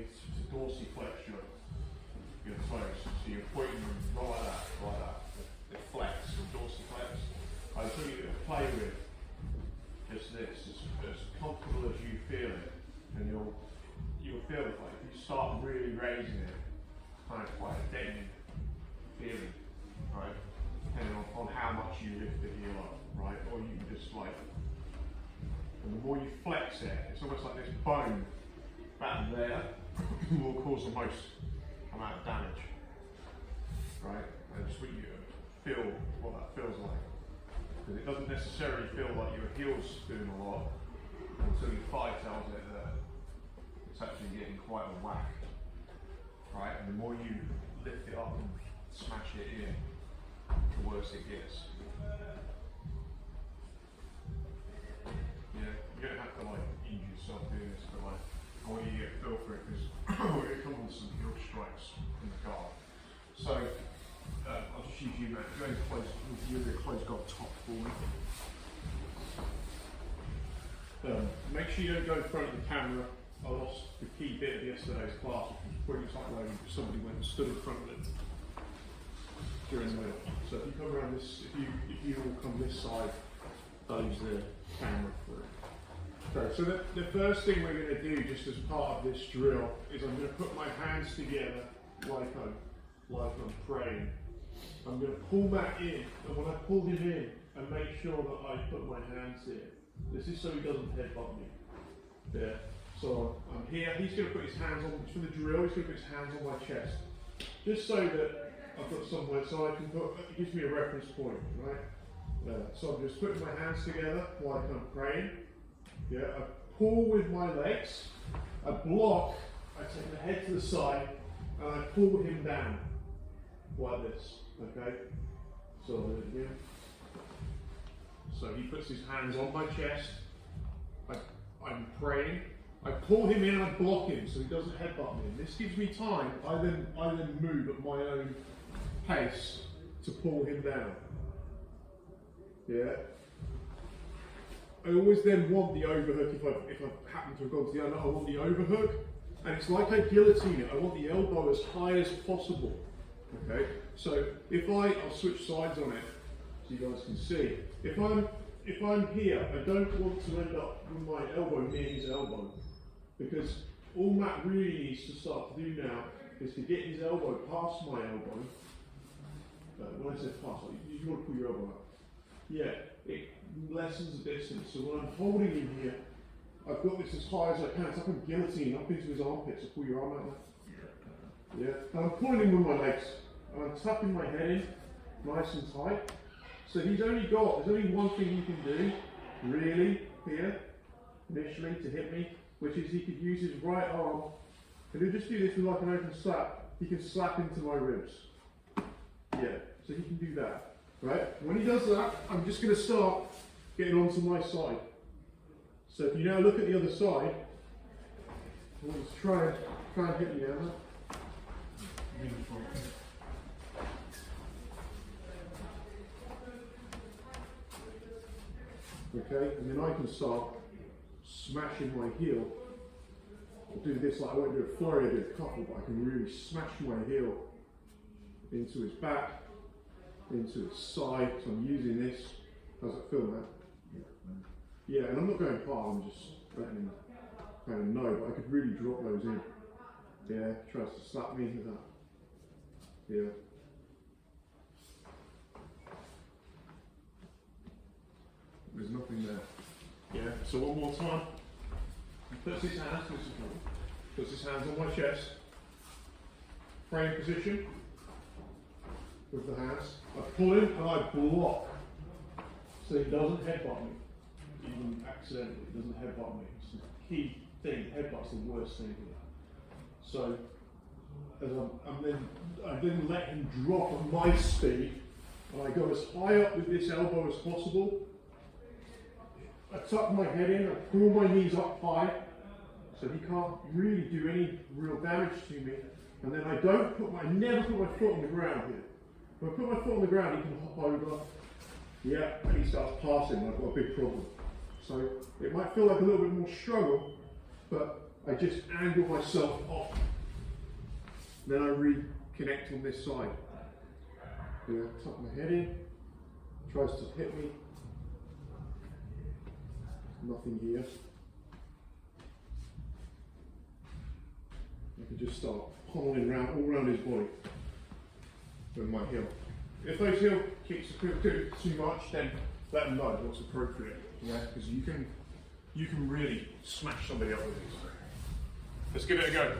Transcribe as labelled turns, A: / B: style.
A: to dorsiflex your toes. So you're pointing them not like that. They flex and dorsiflex. I just want you to play with just this, as comfortable as you feel it, and you'll feel it. Like if you start really raising it, it's kind of quite a deadening feeling, right? Depending on how much you lift the heel up, right? Or you can just like, and the more you flex it, it's almost like this bone back there will cause the most amount of damage, right? I just want you to feel what that feels like. Because it doesn't necessarily feel like your heel's doing a lot until your thigh tells it that it's actually getting quite a whack, right? And the more you lift it up and smash it in, the worse it gets. Yeah, you don't have to like injure yourself doing this, but like I want you to get a feel for it because we're going to come on some heel strikes in the guard. So I'll just use you, mate. Go and close guard top for me. Make sure you don't go in front of the camera. I lost the key bit of yesterday's class, which was pretty uploading because somebody went and stood in front of it during the middle. So if you come around this, if you all come this side, I'll use the camera for it. Okay, so the first thing we're going to do, just as part of this drill, is I'm going to put my hands together like I'm praying. I'm going to pull that in, and when I pull him in, I make sure that I put my hands in. This is so he doesn't headbutt me. Yeah. So I'm here. He's going to put his hands on, for the drill, he's going to put his hands on my chest, just so that I've got somewhere so I can put. It gives me a reference point, right? So I'm just putting my hands together like I'm praying. Yeah. I pull with my legs. I block. I take the head to the side, and I pull him down like this. Okay. So yeah. So he puts his hands on my chest. I'm praying. I pull him in and I block him so he doesn't headbutt me. This gives me time. I then move at my own pace to pull him down. Yeah. I always then want the overhook if I happen to have gone to the other. I want the overhook, and it's like I guillotine it. I want the elbow as high as possible. Okay. So I'll switch sides on it so you guys can see. If I'm here, I don't want to end up with my elbow near his elbow, because all Matt really needs to start to do now is to get his elbow past my elbow. When I say past, you want to pull your elbow up. Yeah, it lessens the distance. So when I'm holding him here, I've got this as high as I can. It's like I'm guillotining up into his armpits. So pull your arm out there. Yeah, and I'm pulling him with my legs. And I'm tapping my head in, nice and tight. So there's only one thing he can do, really, here, initially, to hit me, which is he could use his right arm, and he'll just do this with like an open slap. He can slap into my ribs. Yeah, so he can do that, right? When he does that, I'm just going to start getting onto my side. So if you now look at the other side, I want to try and hit me now. Okay, and then I can start smashing my heel. I'll do this, like I won't do a flurry, I'll do a couple, but I can really smash my heel into his back, into his side. So I'm using this. How's it feel, Matt? Yeah, and I'm not going hard, I'm just letting him kind of know, but I could really drop those in. Yeah, tries to slap me into that. Yeah. There's nothing there. Yeah, so one more time. He puts his hands on my chest. Praying position with the hands. I pull him and I block so he doesn't headbutt me. Even accidentally, he doesn't headbutt me. It's the key thing. Headbutt's the worst thing here. So as I then let him drop at my speed, and I go as high up with this elbow as possible. I tuck my head in, I pull my knees up high, so he can't really do any real damage to me. And then I never put my foot on the ground here. When I put my foot on the ground, he can hop over. Yeah, and he starts passing, and I've got a big problem. So it might feel like a little bit more struggle, but I just angle myself off Then I reconnect on this side. Yeah, tuck my head in, tries to hit me. Nothing here. I can just start pummeling around all around his body with my heel. If those heel kicks are too much, then let them know what's appropriate. Yeah, because you can really smash somebody up with these. Let's give it a go.